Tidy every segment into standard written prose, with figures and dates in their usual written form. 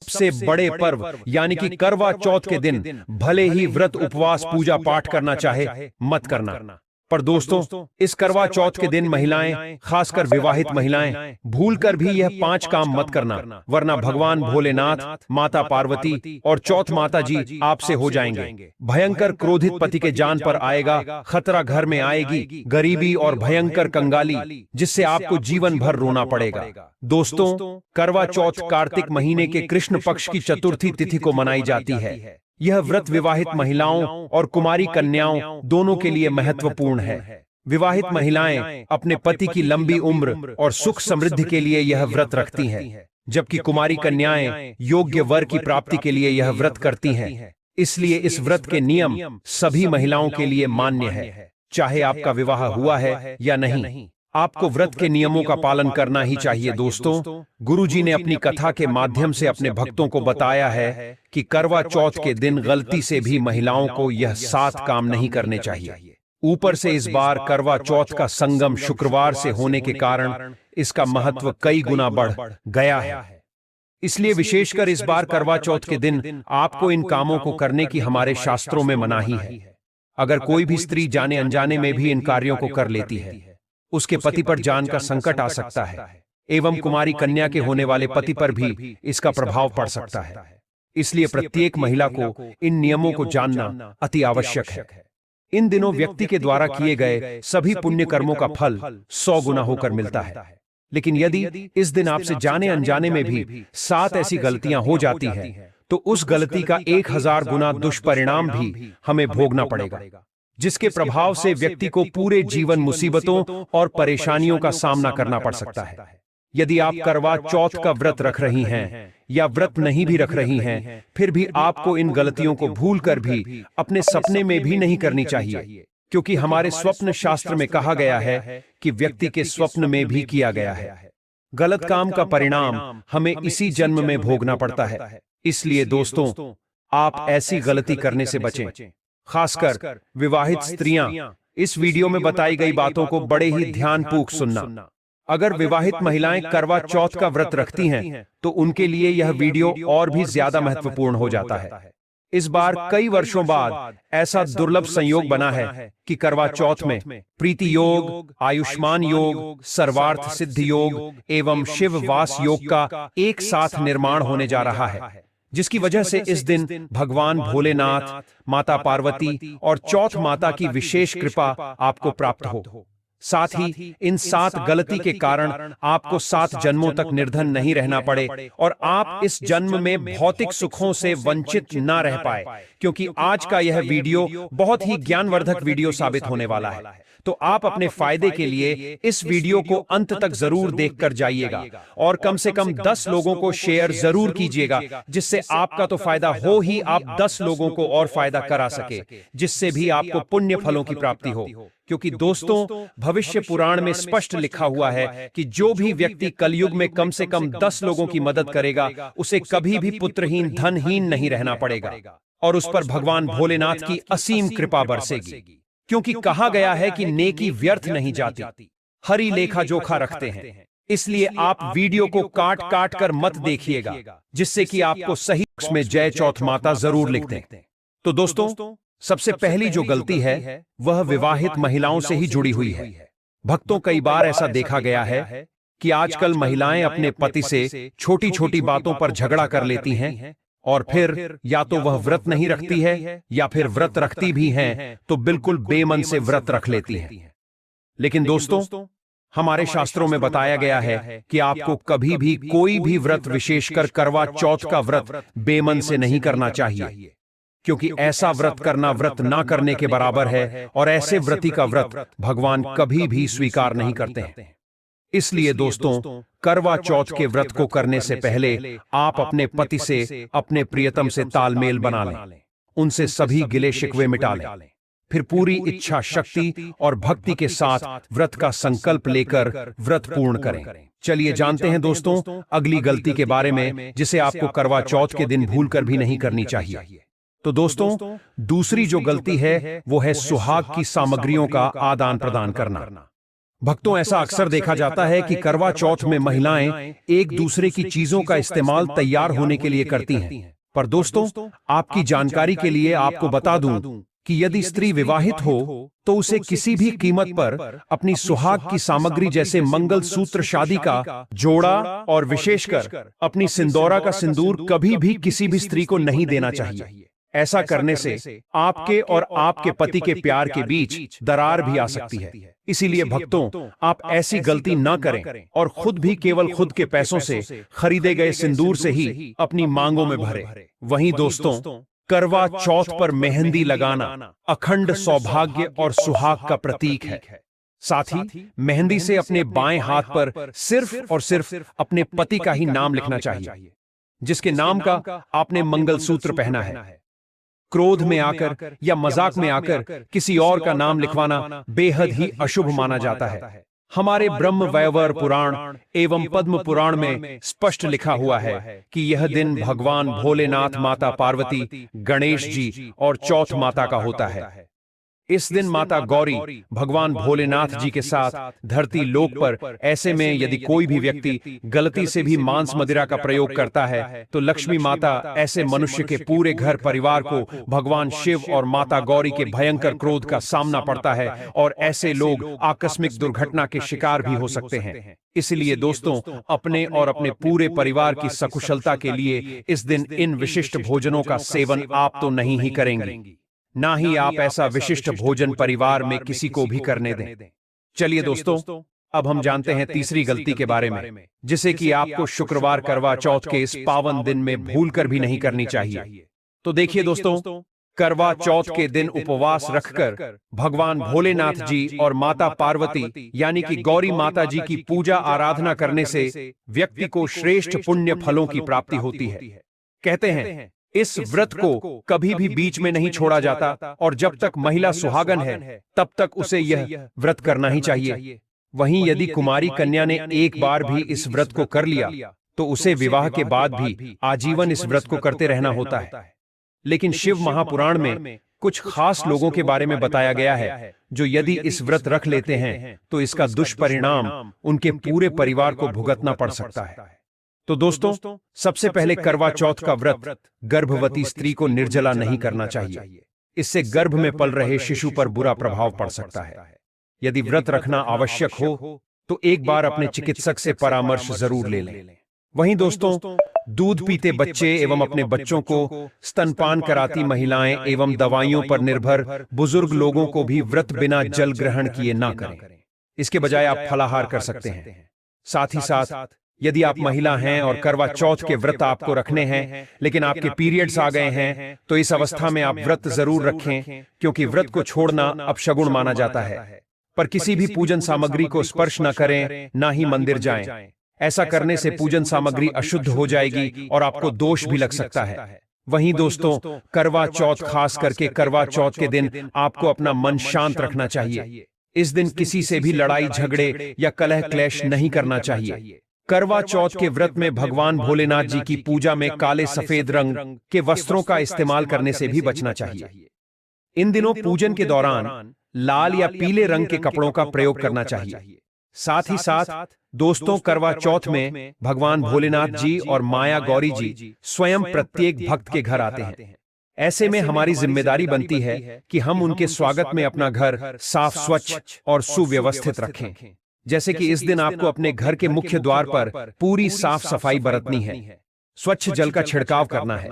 सबसे बड़े पर्व यानी कि करवा चौथ के दिन भले ही व्रत उपवास पूजा पाठ करना चाहे, मत करना। पर दोस्तों, इस करवा चौथ के दिन महिलाएं, खासकर विवाहित महिलाएं, भूलकर भी यह 5 काम मत करना, वरना भगवान भोलेनाथ, माता पार्वती और चौथ माता जी आपसे हो जाएंगे। भयंकर क्रोधित पति के जान पर आएगा, खतरा घर में आएगी, गरीबी और भयंकर कंगाली, जिससे आपको जीवन भर रोना पड़ेगा। दोस्तों, करवा चौथ कार्तिक महीने के कृष्ण पक्ष की चतुर्थी तिथि को मनाई जाती है। यह व्रत विवाहित महिलाओं और कुमारी कन्याओं दोनों के लिए महत्वपूर्ण है। विवाहित महिलाएं अपने पति की लंबी उम्र और सुख समृद्धि के लिए यह व्रत रखती हैं, जबकि कुमारी कन्याएं योग्य वर की प्राप्ति के लिए यह व्रत करती हैं। इसलिए इस व्रत के नियम सभी महिलाओं के लिए मान्य है, चाहे आपका विवाह हुआ है या नहीं। आपको व्रत के नियमों का पालन करना ही चाहिए। दोस्तों, गुरुजी ने अपनी कथा के माध्यम से अपने भक्तों को बताया है कि करवा चौथ के दिन गलती से भी महिलाओं को यह 7 काम नहीं करने चाहिए। ऊपर से इस बार करवा चौथ का संगम शुक्रवार से होने के कारण इसका महत्व कई गुना बढ़ गया है। इसलिए विशेषकर इस बार करवा चौथ के दिन आपको इन कामों को करने की हमारे शास्त्रों में मनाही है। अगर कोई भी स्त्री जाने अनजाने में भी इन कार्यों को कर लेती है, उसके पति पर जान का संकट आ सकता है एवं कुमारी कन्या के होने वाले पति पर भी इसका प्रभाव पड़ सकता है। इसलिए प्रत्येक महिला को इन नियमों को जानना अति आवश्यक है। इन दिनों व्यक्ति के द्वारा किए गए सभी पुण्य कर्मों का फल 100 गुना होकर मिलता है। लेकिन यदि इस दिन आपसे जाने अनजाने में भी 7 ऐसी गलतियां हो जाती हैं, तो उस गलती का 1000 गुना दुष्परिणाम भी हमें भोगना पड़ेगा, जिसके प्रभाव से व्यक्ति को पूरे जीवन मुसीबतों और परेशानियों का सामना करना पड़ सकता है। यदि आप करवा चौथ का व्रत रख रही हैं या व्रत नहीं भी रख रही हैं, फिर भी आपको इन गलतियों को भूलकर भी अपने सपने में भी नहीं करनी चाहिए, क्योंकि हमारे स्वप्न शास्त्र में कहा गया है कि व्यक्ति के स्वप्न में भी किया गया है। गलत काम का परिणाम हमें इसी जन्म में भोगना पड़ता है। इसलिए दोस्तों, आप ऐसी गलती करने से बचें। खासकर विवाहित स्त्रियां इस वीडियो में बताई गई बातों को बड़े ही ध्यानपूर्वक सुनना। अगर विवाहित महिलाएं करवा चौथ का व्रत रखती हैं, तो उनके लिए यह वीडियो और भी ज्यादा महत्वपूर्ण हो जाता है। इस बार कई वर्षों बाद ऐसा दुर्लभ संयोग बना है कि करवा चौथ में प्रीति योग, आयुष्मान योग, सर्वार्थ सिद्धि योग एवं शिव वास योग का एक साथ निर्माण होने जा रहा है, जिसकी वजह से इस दिन भगवान भोलेनाथ, माता पार्वती और चौथ माता की विशेष कृपा आपको प्राप्त हो। साथ ही इन 7 गलती के कारण आपको 7 जन्मों तक निर्धन नहीं रहना पड़े और आप इस जन्म में भौतिक सुखों से वंचित ना रह पाए, क्योंकि आज का यह वीडियो बहुत ही ज्ञानवर्धक वीडियो साबित होने वाला है। तो आप अपने फायदे के लिए इस वीडियो को अंत तक जरूर देखकर जाइएगा और कम से कम 10 लोगों को शेयर जरूर कीजिएगा, जिससे आपका तो फायदा हो ही, आप 10 लोगों को और फायदा करा सके, जिससे भी आपको पुण्य फलों की प्राप्ति हो। क्योंकि दोस्तों, भविष्य पुराण में स्पष्ट लिखा हुआ है कि जो भी व्यक्ति कलयुग में कम से कम 10 लोगों की मदद करेगा, उसे कभी भी पुत्रहीन, धनहीन नहीं रहना पड़ेगा और उस पर भगवान भोलेनाथ की असीम कृपा बरसेगी। क्योंकि कहा गया है कि नेकी व्यर्थ नहीं जाती, हरि लेखा जोखा रखते हैं। इसलिए आप वीडियो को काट काट कर मत देखिएगा, जिससे कि आपको सही में जय चौथ माता जरूर लिख दें। तो दोस्तों, सबसे पहली जो गलती है वह विवाहित महिलाओं से ही जुड़ी हुई है। भक्तों, कई बार ऐसा देखा गया है कि आजकल महिलाएं अपने पति से छोटी छोटी बातों पर झगड़ा कर लेती हैं और फिर या तो वह व्रत नहीं रखती है या फिर व्रत रखती भी हैं तो बिल्कुल बेमन से व्रत रख लेती हैं। लेकिन दोस्तों, हमारे शास्त्रों में बताया गया है कि आपको कभी भी कोई भी व्रत, विशेषकर करवा चौथ का व्रत, बेमन से नहीं करना चाहिए, क्योंकि ऐसा व्रत करना व्रत ना करने के बराबर है और ऐसे व्रती का व्रत भगवान कभी भी स्वीकार नहीं करते हैं। इसलिए दोस्तों, करवा चौथ के व्रत को करने से पहले आप अपने पति से, अपने प्रियतम से तालमेल बना लें, उनसे सभी गिले शिकवे मिटा लें, फिर पूरी इच्छा शक्ति और भक्ति के साथ व्रत का संकल्प लेकर व्रत पूर्ण करें। चलिए जानते हैं दोस्तों अगली गलती के बारे में, जिसे आपको करवा चौथ के दिन भूलकर भी नहीं करनी चाहिए। तो दोस्तों, दूसरी जो गलती है वो है सुहाग की सामग्रियों का आदान प्रदान करना। भक्तों, ऐसा अक्सर देखा जाता है कि करवा चौथ में महिलाएं एक दूसरे की चीजों का इस्तेमाल तैयार होने के लिए करती हैं। पर दोस्तों, आपकी जानकारी के लिए आपको बता दूं कि यदि स्त्री विवाहित हो तो उसे किसी भी कीमत पर अपनी सुहाग की सामग्री जैसे मंगल सूत्र, शादी का जोड़ा और विशेषकर अपनी सिंदूरा का सिंदूर कभी भी किसी भी स्त्री को नहीं देना चाहिए। ऐसा करने से आपके और आपके पति के प्यार के बीच दरार भी आ सकती है। इसीलिए भक्तों, आप ऐसी गलती न करें और खुद भी केवल खुद के पैसों से खरीदे गए सिंदूर से ही अपनी मांगों में भरे। वहीं दोस्तों, करवा चौथ पर मेहंदी लगाना अखंड सौभाग्य और सुहाग का प्रतीक है। साथ ही मेहंदी से अपने बाएं हाथ पर सिर्फ और सिर्फ अपने पति का ही नाम लिखना चाहिए, जिसके नाम का आपने मंगलसूत्र पहना है। क्रोध में आकर या मजाक में आकर किसी और का नाम लिखवाना बेहद ही अशुभ माना जाता है। हमारे ब्रह्म वैवर्त पुराण एवं पद्म पुराण में स्पष्ट लिखा हुआ है कि यह दिन भगवान भोलेनाथ, माता पार्वती, गणेश जी और चौथ माता का होता है। इस दिन माता गौरी भगवान भोलेनाथ जी के साथ धरती लोक पर, ऐसे में यदि कोई भी व्यक्ति गलती से भी मांस मदिरा का प्रयोग करता है तो लक्ष्मी माता ऐसे मनुष्य के पूरे घर परिवार को भगवान शिव और माता गौरी के भयंकर क्रोध का सामना पड़ता है और ऐसे लोग आकस्मिक दुर्घटना के शिकार भी हो सकते हैं। इसलिए दोस्तों, अपने और अपने पूरे परिवार की सकुशलता के लिए इस दिन इन विशिष्ट भोजनों का सेवन आप तो नहीं ही करेंगे, ना ही आप ऐसा विशिष्ट भोजन परिवार में किसी को भी करने दें। चलिए दोस्तों, अब हम जानते हैं तीसरी गलती के बारे में, जिसे कि आपको शुक्रवार करवा चौथ के इस पावन दिन में भूलकर भी नहीं करनी चाहिए। तो देखिए दोस्तों, करवा चौथ के दिन उपवास रखकर भगवान भोलेनाथ जी और माता पार्वती यानी कि गौरी माता जी की पूजा आराधना करने से व्यक्ति को श्रेष्ठ पुण्य फलों की प्राप्ति होती है। कहते हैं इस व्रत को कभी भी बीच में नहीं छोड़ा जाता और जब तक महिला सुहागन है तब तक उसे यह व्रत करना ही चाहिए। वहीं यदि कुमारी कन्या ने एक बार भी इस व्रत को कर लिया तो उसे विवाह के बाद भी आजीवन इस व्रत को करते रहना होता है। लेकिन शिव महापुराण में कुछ खास लोगों के बारे में बताया गया है जो यदि इस व्रत रख लेते हैं तो इसका दुष्परिणाम उनके पूरे परिवार को भुगतना पड़ सकता है। तो दोस्तों, सबसे पहले करवा चौथ का व्रत गर्भवती स्त्री को निर्जला नहीं करना चाहिए। इससे गर्भ में पल रहे शिशु पर बुरा प्रभाव पड़ सकता है। यदि व्रत रखना आवश्यक हो तो एक बार अपने चिकित्सक से परामर्श जरूर ले लें। वहीं दोस्तों, दूध पीते बच्चे एवं अपने बच्चों को स्तनपान कराती महिलाएं एवं दवाइयों पर निर्भर बुजुर्ग लोगों को भी व्रत बिना जल ग्रहण किए ना करें। इसके बजाय आप फलाहार कर सकते हैं। साथ ही साथ यदि आप महिला हैं और करवा चौथ के व्रत आपको रखने हैं लेकिन आपके पीरियड्स आ गए हैं तो इस अवस्था में आप व्रत जरूर रखें, क्योंकि व्रत को छोड़ना अपशगुन माना जाता है। पर किसी भी पूजन सामग्री को स्पर्श न करें, ना ही मंदिर जाएं। ऐसा करने से पूजन सामग्री अशुद्ध हो जाएगी और आपको दोष भी लग सकता है। वहीं दोस्तों, करवा चौथ, खास करके करवा चौथ के दिन आपको अपना मन शांत रखना चाहिए। इस दिन किसी से भी लड़ाई झगड़े या कलह क्लेश नहीं करना चाहिए। करवा चौथ के व्रत में भगवान भोलेनाथ जी की पूजा में काले सफेद रंग के वस्त्रों का इस्तेमाल करने से भी बचना चाहिए। इन दिनों पूजन के दौरान लाल या पीले रंग के कपड़ों का प्रयोग करना चाहिए। साथ ही साथ दोस्तों, करवा चौथ में भगवान भोलेनाथ जी और माया गौरी जी स्वयं प्रत्येक भक्त के घर आते हैं। ऐसे में हमारी जिम्मेदारी बनती है कि हम उनके स्वागत में अपना घर साफ, स्वच्छ और सुव्यवस्थित रखें। जैसे कि इस दिन आपको अपने घर के मुख्य द्वार पर पूरी साफ सफाई बरतनी है, स्वच्छ जल का छिड़काव करना है।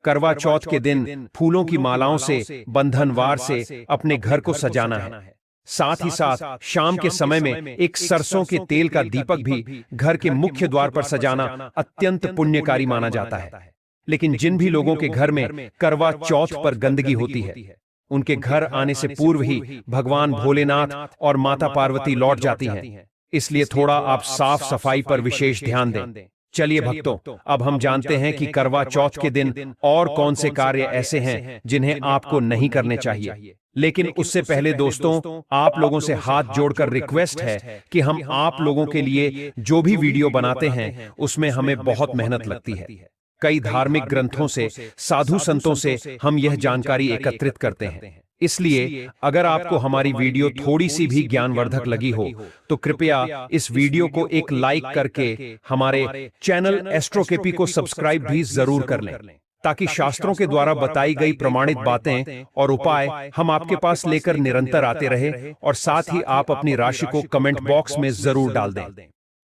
करवा चौथ के दिन फूलों की मालाओं से, बंधनवार से अपने घर को सजाना है। साथ ही साथ शाम के समय में एक सरसों के तेल का दीपक भी घर के मुख्य द्वार पर सजाना अत्यंत पुण्यकारी माना जाता है। लेकिन जिन भी लोगों के घर में करवा चौथ पर गंदगी होती है, उनके घर आने से पूर्व ही भगवान भोलेनाथ और माता पार्वती लौट जाती हैं। इसलिए थोड़ा आप साफ सफाई पर विशेष ध्यान दें। चलिए भक्तों, अब हम जानते हैं कि करवा चौथ के दिन और कौन से कार्य ऐसे हैं जिन्हें आपको नहीं करने चाहिए। लेकिन उससे पहले दोस्तों, आप लोगों से हाथ जोड़कर रिक्वेस्ट है कि हम आप लोगों के लिए जो भी वीडियो बनाते हैं उसमें हमें बहुत मेहनत लगती है। कई धार्मिक ग्रंथों से, साधु संतों से हम यह जानकारी एकत्रित करते हैं। इसलिए अगर आपको हमारी वीडियो थोड़ी सी भी ज्ञानवर्धक लगी हो तो कृपया इस वीडियो को एक लाइक करके हमारे चैनल एस्ट्रोकेपी को सब्सक्राइब भी जरूर कर लें, ताकि शास्त्रों के द्वारा बताई गई प्रमाणित बातें और उपाय हम आपके पास लेकर निरंतर आते रहे, और साथ ही आप अपनी राशि को कमेंट बॉक्स में जरूर डाल दें।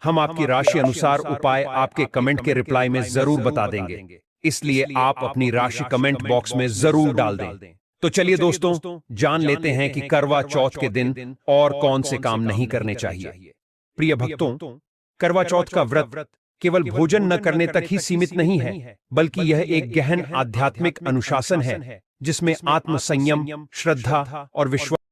हम आपकी राशि अनुसार उपाय आपके कमेंट के रिप्लाई में जरूर बता देंगे, इसलिए आप अपनी राशि कमेंट बॉक्स में जरूर डाल दें। तो चलिए दोस्तों, जान लेते हैं कि करवा चौथ के दिन और कौन से काम नहीं करने चाहिए। प्रिय भक्तों, करवा चौथ का व्रत केवल भोजन न करने तक ही सीमित नहीं है, बल्कि यह एक गहन आध्यात्मिक अनुशासन है जिसमें आत्म संयम, श्रद्धा और विश्वास